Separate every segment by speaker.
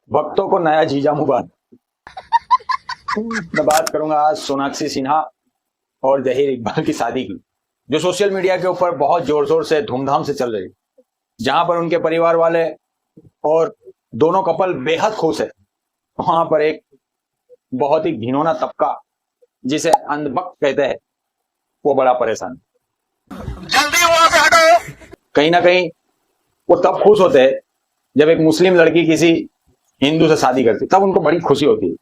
Speaker 1: भक्तों को नया जीजा मुबारक। मैं बात करूंगा आज सोनाक्षी सिन्हा और जहीर इकबाल की शादी की, जो सोशल मीडिया के ऊपर बहुत जोर शोर से धूमधाम से चल रही है, जहां पर उनके परिवार वाले और दोनों कपल बेहद खुश है। वहां पर एक बहुत ही घिनौना तबका, जिसे अंधभक्त कहते हैं, वो बड़ा परेशान।
Speaker 2: जल्दी वहां से हटो।
Speaker 1: कहीं ना कहीं वो तब खुश होते हैं जब एक मुस्लिम लड़की किसी हिंदू से शादी करती, तब उनको बड़ी खुशी होती है।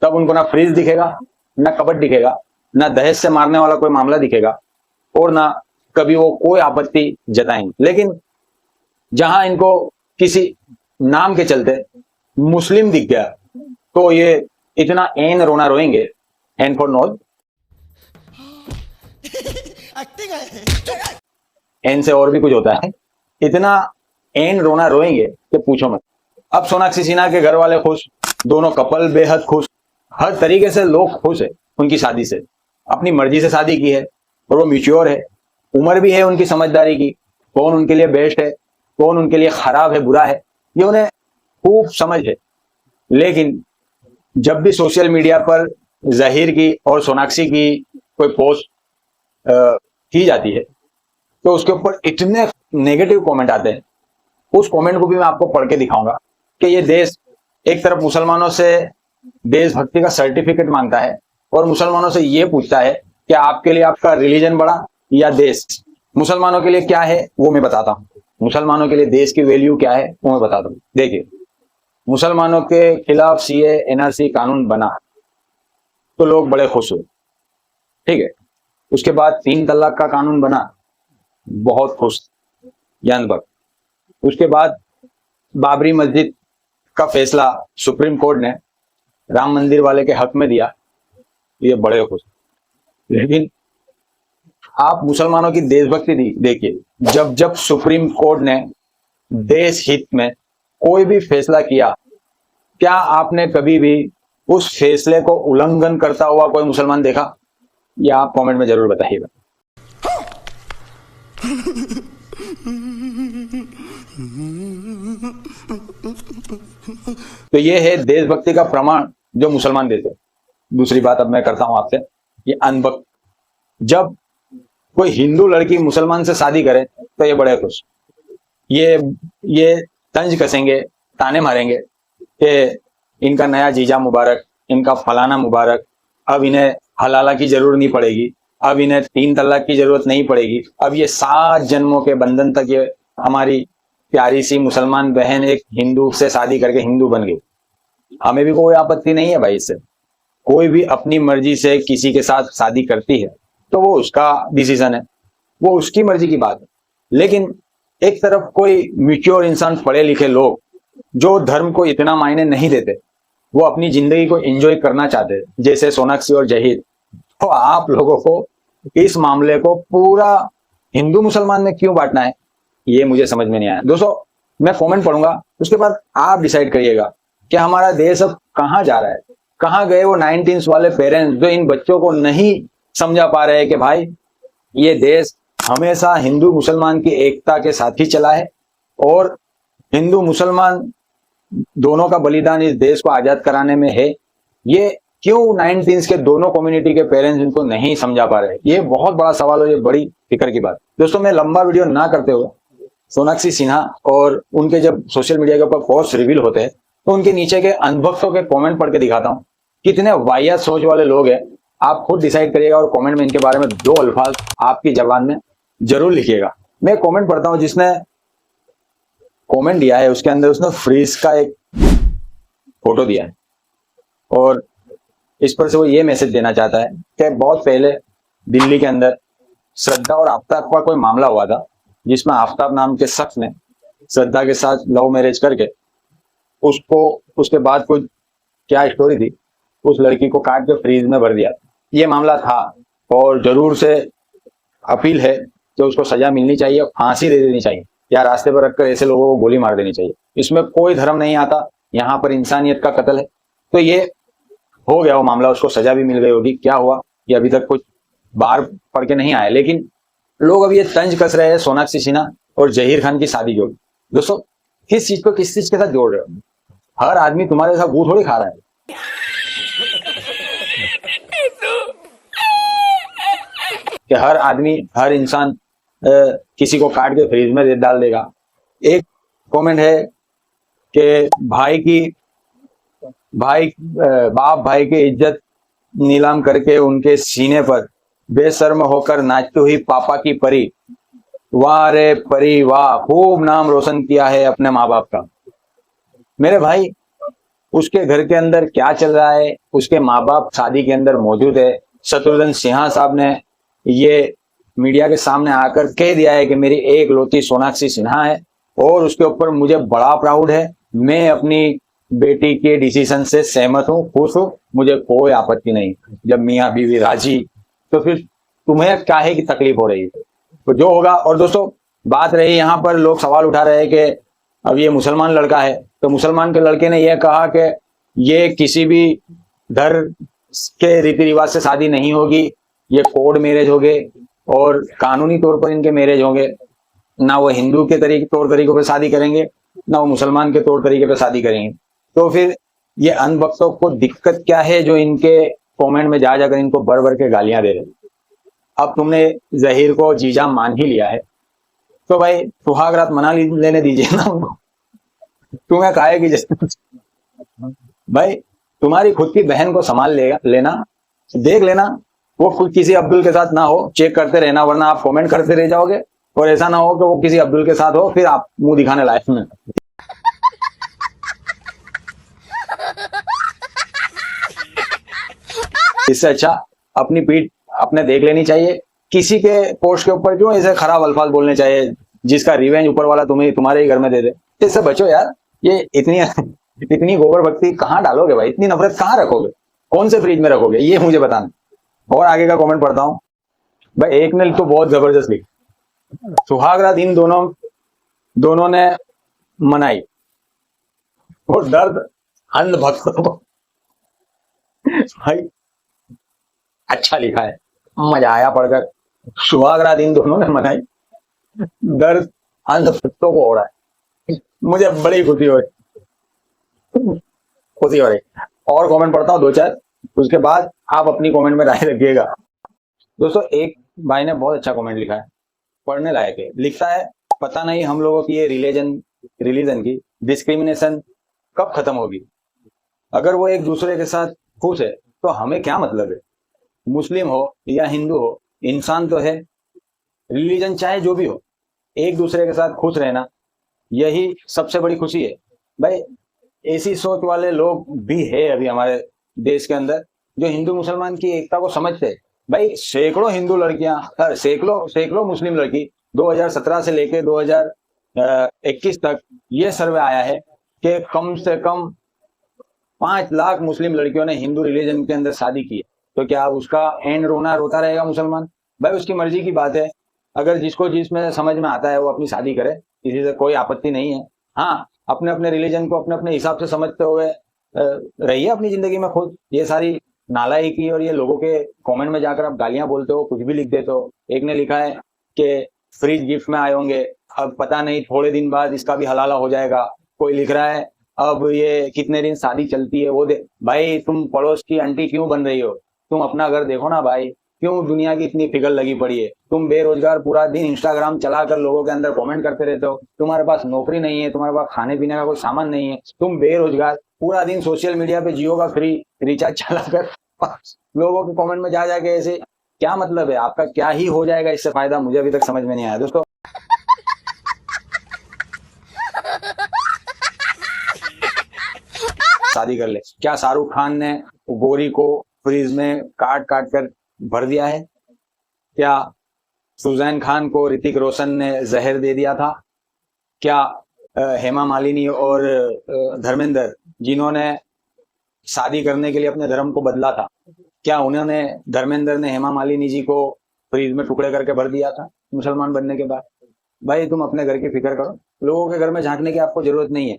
Speaker 1: तब उनको ना फ्रिज दिखेगा, ना कबट दिखेगा, ना दहेज से मारने वाला कोई मामला दिखेगा, और ना कभी वो कोई आपत्ति जताएंगे। लेकिन जहां इनको किसी नाम के चलते मुस्लिम दिख गया, तो ये इतना एन रोना रोएंगे, एन फॉर नॉर्थ,
Speaker 2: एक्टिंग है।
Speaker 1: एन से और भी कुछ होता है, इतना एन रोना रोएंगे कि पूछो मत। अब सोनाक्षी सिन्हा के घर वाले खुश, दोनों कपल बेहद खुश, हर तरीके से लोग खुश है उनकी शादी से। अपनी मर्जी से शादी की है और वो मैच्योर है, उम्र भी है उनकी समझदारी की, कौन उनके लिए बेस्ट है, कौन उनके लिए खराब है, बुरा है, ये उन्हें खूब समझ है। लेकिन जब भी सोशल मीडिया पर जहीर की और सोनाक्षी की कोई पोस्ट की जाती है, तो उसके ऊपर इतने नेगेटिव कमेंट आते हैं। उस कमेंट को भी मैं आपको पढ़ के दिखाऊंगा कि ये देश एक तरफ मुसलमानों से देशभक्ति का सर्टिफिकेट मांगता है और मुसलमानों से ये पूछता है कि आपके लिए आपका रिलीजन बड़ा या देश। मुसलमानों के लिए क्या है वो मैं बताता हूँ, मुसलमानों के लिए देश की वैल्यू क्या है वो मैं बताता हूँ। देखिए, मुसलमानों के खिलाफ सीए एनआरसी कानून बना तो लोग बड़े खुश हुए, ठीक है। उसके बाद 3 तलाक का कानून बना, बहुत खुश, यानबक। उसके बाद बाबरी मस्जिद का फैसला सुप्रीम कोर्ट ने राम मंदिर वाले के हक में दिया, ये बड़े खुश। लेकिन आप मुसलमानों की देशभक्ति देखिए, जब जब सुप्रीम कोर्ट ने देश हित में कोई भी फैसला किया, क्या आपने कभी भी उस फैसले को उल्लंघन करता हुआ कोई मुसलमान देखा? या आप कमेंट में जरूर बताइएगा। तो ये है देशभक्ति का प्रमाण जो मुसलमान देते हैं। दूसरी बात अब मैं करता हूं आपसे, ये अनभक्त। जब कोई हिंदू लड़की मुसलमान से शादी करे तो ये बड़े खुश, ये तंज कसेंगे, ताने मारेंगे कि इनका नया जीजा मुबारक, इनका फलाना मुबारक, अब इन्हें हलाला की जरूरत नहीं पड़ेगी, अब इन्हें 3 तलाक की जरूरत नहीं पड़ेगी, अब ये 7 जन्मों के बंधन तक ये हमारी प्यारी सी मुसलमान बहन एक हिंदू से शादी करके हिंदू बन गई। हमें भी कोई आपत्ति नहीं है भाई इससे। कोई भी अपनी मर्जी से किसी के साथ शादी करती है तो वो उसका डिसीजन है, वो उसकी मर्जी की बात है। लेकिन एक तरफ कोई मैच्योर इंसान, पढ़े लिखे लोग जो धर्म को इतना मायने नहीं देते, वो अपनी जिंदगी को एंजॉय करना चाहते हैं, जैसे सोनाक्षी और जहीर, तो आप लोगों को इस मामले को पूरा हिंदू मुसलमान में क्यों बांटना है, ये मुझे समझ में नहीं आया। दोस्तों, मैं कमेंट पढ़ूंगा, उसके बाद आप डिसाइड करिएगा कि हमारा देश अब कहां जा रहा है। कहां गए वो 19 वाले पेरेंट्स जो इन बच्चों को नहीं समझा पा रहे हैं कि भाई ये देश हमेशा हिंदू मुसलमान की एकता के साथ ही चला है, और हिंदू मुसलमान दोनों का बलिदान इस देश को आजाद कराने में है। ये क्यों 19 के दोनों कम्युनिटी के पेरेंट्स इनको नहीं समझा पा रहे, ये बहुत बड़ा सवाल है, ये बड़ी फिक्र की बात। दोस्तों, मैं लंबा वीडियो ना करते हुए सोनाक्षी सिन्हा और उनके जब सोशल मीडिया के ऊपर पोस्ट रिवील होते हैं तो उनके नीचे के अनभक्तों के कमेंट पढ़ के दिखाता हूं कितने वाहियात सोच वाले लोग हैं। आप खुद डिसाइड करिएगा और कमेंट में इनके बारे में 2 अल्फाज आपकी जबान में जरूर लिखिएगा। मैं कमेंट पढ़ता हूं, जिसने कमेंट दिया है उसके अंदर उसने फ्रीज का एक फोटो दिया है और इस पर से वो ये मैसेज देना चाहता है कि बहुत पहले दिल्ली के अंदर श्रद्धा और आफ्ताब का कोई मामला हुआ था, जिसमें आफ्ताब नाम के शख्स ने श्रद्धा के साथ लव मैरिज करके उसको, उसके बाद कोई क्या स्टोरी थी, उस लड़की को काट के फ्रीज में भर दिया। ये मामला था और जरूर से अपील है कि उसको सजा मिलनी चाहिए, फांसी दे देनी चाहिए, या रास्ते पर रखकर ऐसे लोगों को गोली मार देनी चाहिए। इसमें कोई धर्म नहीं आता, यहाँ पर इंसानियत का कत्ल है। तो ये हो गया वो मामला, उसको सजा भी मिल गई होगी। क्या हुआ ये अभी तक कुछ बाहर पढ़ के नहीं आए, लेकिन लोग अब ये तंज कस रहे हैं सोनाक्षी सिन्हा और जहीर खान की शादी जोड़। दोस्तों, किस चीज को किस चीज के साथ जोड़ रहे हो? हर आदमी तुम्हारे साथ गू थोड़ी खा रहा है। कि हर आदमी, हर इंसान किसी को काट के फ्रीज में डाल देगा। एक कमेंट है कि बाप भाई की इज्जत नीलाम करके उनके सीने पर बेशर्म होकर नाचती हुई पापा की परी, वाह रे परी वाह, खूब नाम रोशन किया है अपने माँ बाप का। मेरे भाई, उसके घर के अंदर क्या चल रहा है, उसके माँ बाप शादी के अंदर मौजूद है। शत्रुघ्न सिन्हा साहब ने ये मीडिया के सामने आकर कह दिया है कि मेरी एक लौती सोनाक्षी सिन्हा है और उसके ऊपर मुझे बड़ा प्राउड है। मैं अपनी बेटी के डिसीजन से सहमत हूँ, खुश हूँ, मुझे कोई आपत्ति नहीं। जब मियाँ बीवी राजी, तो फिर तुम्हें काहे की तकलीफ हो रही है? तो जो होगा। और दोस्तों, बात रही यहाँ पर, लोग सवाल उठा रहे हैं कि अब ये मुसलमान लड़का है, तो मुसलमान के लड़के ने यह कहा कि ये किसी भी धर्म के रीति रिवाज से शादी नहीं होगी, ये कोड मैरिज होंगे और कानूनी तौर पर इनके मैरिज होंगे। ना वो हिंदू के तौर तरीकों पर शादी करेंगे, ना वो मुसलमान के तौर तरीके पर शादी करेंगे। तो फिर ये अनभक्तों को दिक्कत क्या है जो इनके कमेंट में जा जाकर इनको भर भर के गालियां दे रहे? अब तुमने जहीर को जीजा मान ही लिया है, तो भाई सुहागरात मना लेने दीजिए ना उनको। तुम्हें काहे की जैसे भाई, तुम्हारी खुद की बहन को संभाल लेना, देख लेना, वो खुद किसी अब्दुल के साथ ना हो, चेक करते रहना, वरना आप कमेंट करते रह जाओगे। और ऐसा ना हो कि वो किसी अब्दुल के साथ हो, फिर आप मुंह दिखाने लायक में। इससे अच्छा अपनी पीठ अपने देख लेनी चाहिए। किसी के पोस्ट के ऊपर क्यों ऐसे खराब अल्फाज बोलने चाहिए जिसका रिवेंज ऊपर वाला तुम्हारे ही घर में दे दे? इससे बचो यार। ये इतनी गोबर भक्ति कहाँ डालोगे भाई? इतनी नफरत कहाँ रखोगे? कौन से फ्रिज में रखोगे, ये मुझे बताना। और आगे का कमेंट पढ़ता हूँ भाई। एक ने तो बहुत जबरदस्त लिखा, सुहागरात इन दोनों ने मनाई और दर्द अंध भक्तों को। भाई अच्छा लिखा है, मजा आया पढ़कर। सुहागरात इन दोनों ने मनाई, दर्द अंध भक्तों को हो रहा है। मुझे बड़ी खुशी हो रही। और कमेंट पढ़ता हूँ दो चार, उसके बाद आप अपनी कमेंट में राय रखिएगा। दोस्तों, एक भाई ने बहुत अच्छा कमेंट लिखा है, पढ़ने लायक है। लिखता है, पता नहीं हम लोगों की ये रिलीजन की डिस्क्रिमिनेशन कब खत्म होगी। अगर वो एक दूसरे के साथ खुश है तो हमें क्या मतलब है? मुस्लिम हो या हिंदू हो, इंसान तो है। रिलीजन चाहे जो भी हो, एक दूसरे के साथ खुश रहना, यही सबसे बड़ी खुशी है। भाई, ऐसी सोच वाले लोग भी है अभी हमारे देश के अंदर जो हिंदू मुसलमान की एकता को समझते हैं। भाई, सैकड़ों हिंदू लड़कियां, सैकड़ों मुस्लिम लड़की 2017 से लेकर 2021 तक ये सर्वे आया है कि कम से कम 5 लाख मुस्लिम लड़कियों ने हिंदू रिलीजन के अंदर शादी की है। तो क्या उसका एंड रोता रहेगा मुसलमान? भाई, उसकी मर्जी की बात है। अगर जिसको जिसमें समझ में आता है वो अपनी शादी करे, किसी से कोई आपत्ति नहीं है। हाँ, अपने अपने रिलीजन को अपने अपने हिसाब से समझते हुए रहिए अपनी जिंदगी में खुद। ये सारी नालायकी और ये लोगों के कमेंट में जाकर आप गालियां बोलते हो, कुछ भी लिख देते हो। एक ने लिखा है कि फ्रिज गिफ्ट में आए होंगे, अब पता नहीं थोड़े दिन बाद इसका भी हलाला हो जाएगा। कोई लिख रहा है अब ये कितने दिन शादी चलती है वो दे। भाई, तुम पड़ोस की आंटी क्यों बन रही हो? तुम अपना घर देखो ना भाई। क्यों दुनिया की इतनी फिगर लगी पड़ी है? तुम बेरोजगार पूरा दिन इंस्टाग्राम चलाकर लोगों के अंदर कमेंट करते रहते हो। तुम्हारे पास नौकरी नहीं है, तुम्हारे पास खाने पीने का कोई सामान नहीं है, तुम बेरोजगार पूरा दिन सोशल मीडिया पे जियो का फ्री रिचार्ज चलाकर लोगों के कमेंट में जा जाके ऐसे क्या मतलब है? आपका क्या ही हो जाएगा इससे फायदा? मुझे अभी तक समझ में नहीं आया दोस्तों। शादी कर ले। क्या शाहरुख खान ने गोरी को फ्रीज में काट कर भर दिया है? क्या सुजैन खान को ऋतिक रोशन ने जहर दे दिया था? क्या हेमा मालिनी और धर्मेंद्र, जिन्होंने शादी करने के लिए अपने धर्म को बदला था, क्या उन्होंने, धर्मेंद्र ने हेमा मालिनी जी को फ्रीज में टुकड़े करके भर दिया था मुसलमान बनने के बाद? भाई, तुम अपने घर की फिक्र करो, लोगों के घर में झांकने की आपको जरूरत नहीं है।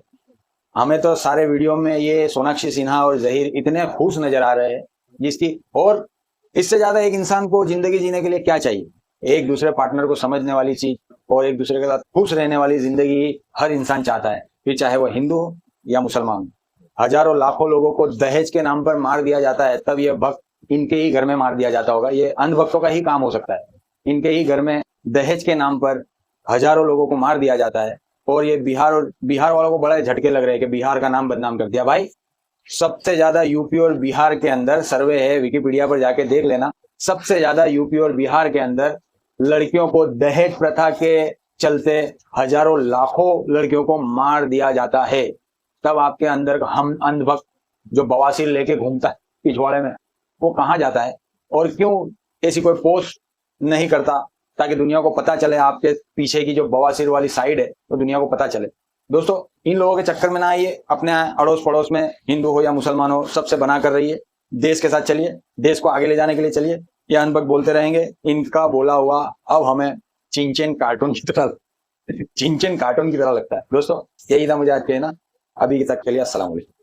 Speaker 1: हमें तो सारे वीडियो में ये सोनाक्षी सिन्हा और जहीर इतने खुश नजर आ रहे हैं जिसकी, और इससे ज्यादा एक इंसान को जिंदगी जीने के लिए क्या चाहिए? एक दूसरे पार्टनर को समझने वाली चीज और एक दूसरे के साथ खुश रहने वाली जिंदगी हर इंसान चाहता है, फिर चाहे वो हिंदू हो या मुसलमान। हजारों लाखों लोगों को दहेज के नाम पर मार दिया जाता है, तब ये भक्त इनके ही घर में मार दिया जाता होगा। ये अंधभक्तों का ही काम हो सकता है। इनके ही घर में दहेज के नाम पर हजारों लोगों को मार दिया जाता है। और ये बिहार वालों को बड़ा झटके लग रहे हैं कि बिहार का नाम बदनाम कर दिया। भाई सबसे ज्यादा यूपी और बिहार के अंदर सर्वे है, विकिपीडिया पर जाके देख लेना, सबसे ज्यादा यूपी और बिहार के अंदर लड़कियों को दहेज प्रथा के चलते हजारों लाखों लड़कियों को मार दिया जाता है। तब आपके अंदर का हम अंधभक्त जो बवासीर लेके घूमता है पिछवाड़े में, वो कहाँ जाता है और क्यों ऐसी कोई पोस्ट नहीं करता ताकि दुनिया को पता चले आपके पीछे की जो बवासीर वाली साइड है, तो दुनिया को पता चले। दोस्तों इन लोगों के चक्कर में ना आइए, अपने अड़ोस पड़ोस में हिंदू हो या मुसलमान हो सबसे बना कर रहिए, देश के साथ चलिए, देश को आगे ले जाने के लिए चलिए। ये अनबक बोलते रहेंगे, इनका बोला हुआ अब हमें चिंचेन कार्टून की तरह लगता है। दोस्तों यही था मुझे आज कहना, अभी तक के लिए अस्सलाम वालेकुम।